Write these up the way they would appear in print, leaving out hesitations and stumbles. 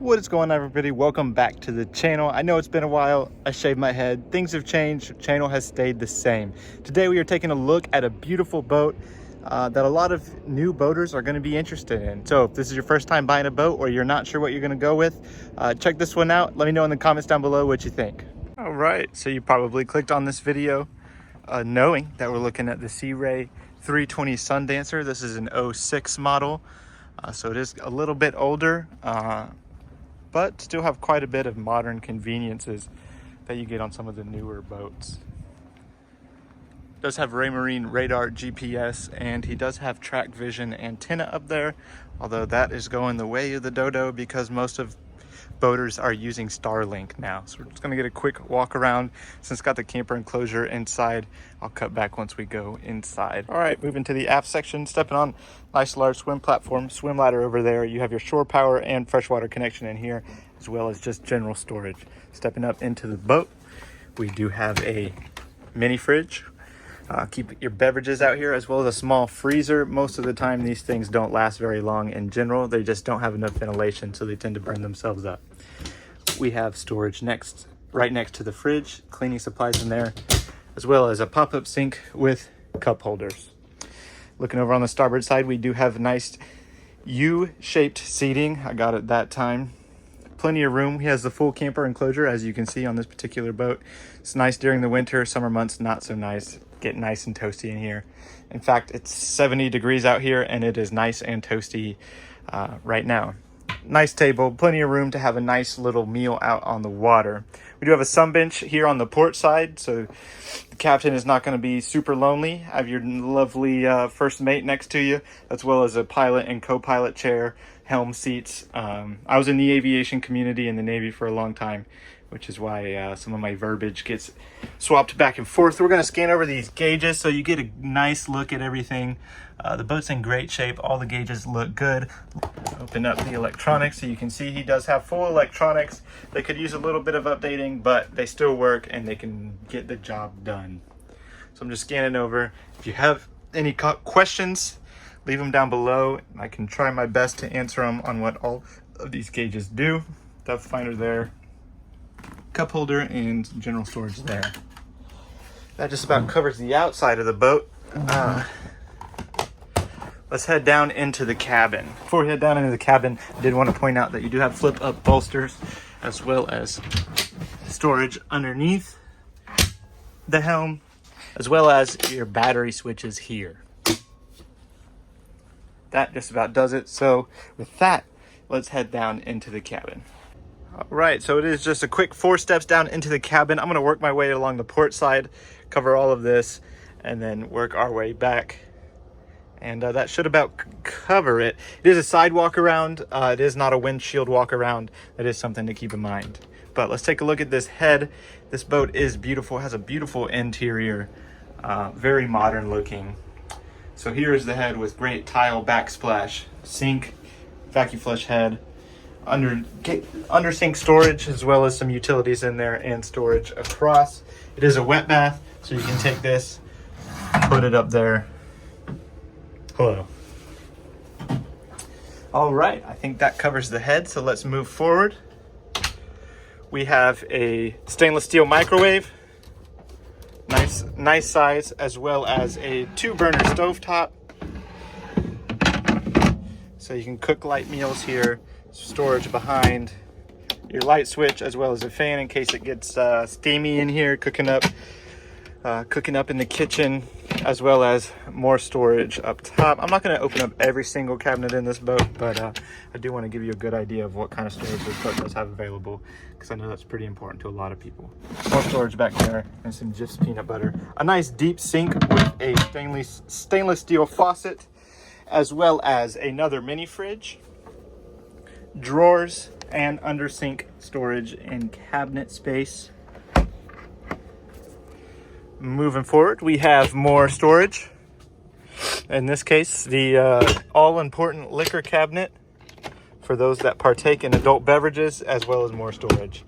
What is going on, everybody? Welcome back to the channel. I know it's been a while. I shaved my head. Things have changed. Channel has stayed the same. Today we are taking a look at a beautiful boat that a lot of new boaters are going to be interested in. So if this is your first time buying a boat or you're not sure what you're going to go with, check this one out. Let me know in the comments down below what you think. All right, so you probably clicked on this video knowing that we're looking at the Sea Ray 320 Sundancer. This is an 06 model, so it is a little bit older. But still have quite a bit of modern conveniences that you get on some of the newer boats. It does have Raymarine radar, GPS, and he does have track vision antenna up there, although that is going the way of the dodo because most of boaters are using Starlink now. So we're just gonna get a quick walk around. Since it's got the camper enclosure inside, I'll cut back once we go inside. All right, moving to the aft section, stepping on nice large swim platform, swim ladder over there. You have your shore power and freshwater connection in here, as well as just general storage. Stepping up into the boat, we do have a mini fridge. Keep your beverages out here, as well as a small freezer. Most of the time these things don't last very long in general. They just don't have enough ventilation, so they tend to burn themselves up. We have storage right next to the fridge, cleaning supplies in there, as well as a pop-up sink with cup holders. Looking over on the starboard side, we do have nice U-shaped seating. I got it that time. Plenty of room. He has the full camper enclosure, as you can see on this particular boat. It's nice during the winter. Summer months, not so nice. Get nice and toasty in here. In fact, it's 70 degrees out here and it is nice and toasty right now. Nice table, plenty of room to have a nice little meal out on the water. We do have a sun bench here on the port side, so the captain is not going to be super lonely. Have your lovely first mate next to you, as well as a pilot and co-pilot chair, helm seats. I was in the aviation community in the Navy for a long time, which is why some of my verbiage gets swapped back and forth. We're going to scan over these gauges so you get a nice look at everything. The boat's in great shape. All the gauges look good. Open up the electronics so you can see he does have full electronics. They could use a little bit of updating, but they still work and they can get the job done. So I'm just scanning over. If you have any questions, leave them down below. I can try my best to answer them on what all of these gauges do. Depth finder there, cup holder, and some general storage there. That just about covers the outside of the boat. Let's head down into the cabin. Before we head down into the cabin, I did want to point out that you do have flip up bolsters, as well as storage underneath the helm, as well as your battery switches here. That just about does it. So with that, let's head down into the cabin. All right, so it is just a quick 4 steps down into the cabin. I'm gonna work my way along the port side, cover all of this, and then work our way back. And that should about cover it. It is a side walk around. It is not a windshield walk around. That is something to keep in mind. But let's take a look at this head. This boat is beautiful, has a beautiful interior, very modern looking. So here is the head with great tile backsplash, sink, vacuum flush head, under sink storage, as well as some utilities in there and storage across. It is a wet bath, so you can take this, put it up there. Hello. All right, I think that covers the head, so let's move forward. We have a stainless steel microwave, nice size, as well as a 2-burner stovetop. So you can cook light meals here. Storage behind your light switch, as well as a fan in case it gets steamy in here, cooking up in the kitchen, as well as more storage up top. I'm not going to open up every single cabinet in this boat, but I do want to give you a good idea of what kind of storage this boat does have available, because I know that's pretty important to a lot of people. More storage back there, and some Jif's peanut butter. A nice deep sink with a stainless steel faucet, as well as another mini fridge, drawers, and under sink storage and cabinet space. Moving forward, we have more storage. In this case, the all-important liquor cabinet for those that partake in adult beverages, as well as more storage.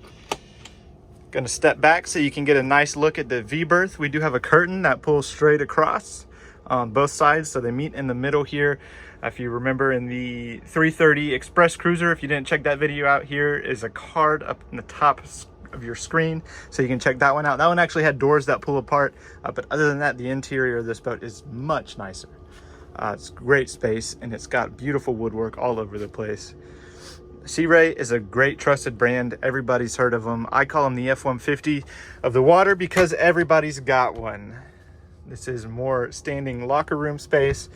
Going to step back so you can get a nice look at the V-berth. We do have a curtain that pulls straight across. on both sides, so they meet in the middle here. If you remember in the 330 Express Cruiser, if you didn't check that video out, here is a card up in the top of your screen, so you can check that one out. That one actually had doors that pull apart, but other than that, the interior of this boat is much nicer. It's great space, and it's got beautiful woodwork all over the place. Sea Ray is a great trusted brand. Everybody's heard of them. I call them the F-150 of the water because everybody's got one. This is more standing locker room space.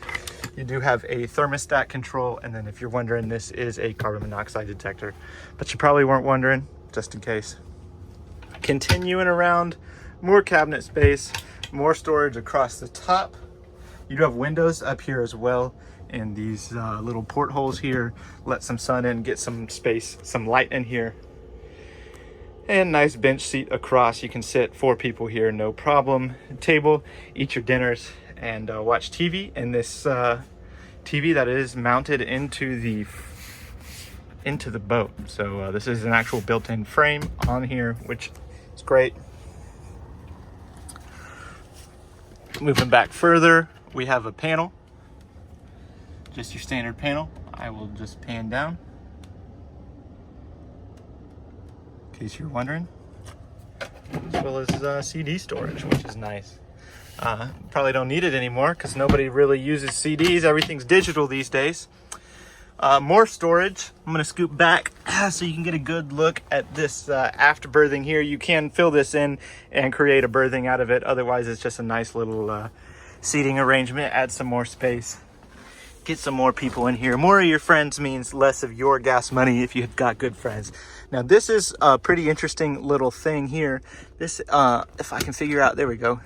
You do have a thermostat control, and then if you're wondering, this is a carbon monoxide detector, but you probably weren't wondering, just in case. Continuing around, more cabinet space, more storage across the top. You do have windows up here as well, and these little portholes here let some sun in, get some space, some light in here. And nice bench seat across. You can sit 4 people here, no problem. Table, eat your dinners, and watch TV. And this TV that is mounted into the boat. So this is an actual built-in frame on here, which is great. Moving back further, we have a panel, just your standard panel. I will just pan down in case you're wondering, as well as CD storage, which is nice. Probably don't need it anymore because nobody really uses CDs. Everything's digital these days. More storage. I'm going to scoop back so you can get a good look at this aft berthing here. You can fill this in and create a berthing out of it. Otherwise, it's just a nice little seating arrangement. Add some more space. Get some more people in here. More of your friends means less of your gas money if you've got good friends. Now, this is a pretty interesting little thing here. This, if I can figure out, there we go.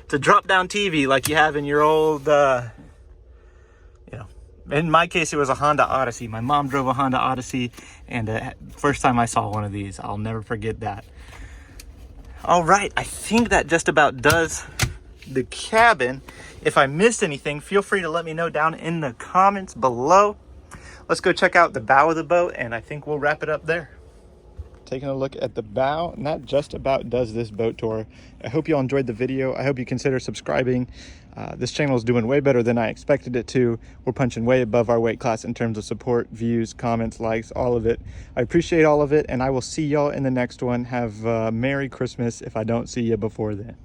It's a drop-down TV like you have in your old, in my case, it was a Honda Odyssey. My mom drove a Honda Odyssey, and first time I saw one of these, I'll never forget that. All right, I think that just about does the cabin. If I missed anything, feel free to let me know down in the comments below. Let's go check out the bow of the boat, and I think we'll wrap it up there. Taking a look at the bow, and that just about does this boat tour. I hope you all enjoyed the video. I hope you consider subscribing. This channel is doing way better than I expected it to. We're punching way above our weight class in terms of support, views, comments, likes, all of it. I appreciate all of it, and I will see y'all in the next one. Have Merry Christmas if I don't see you before then.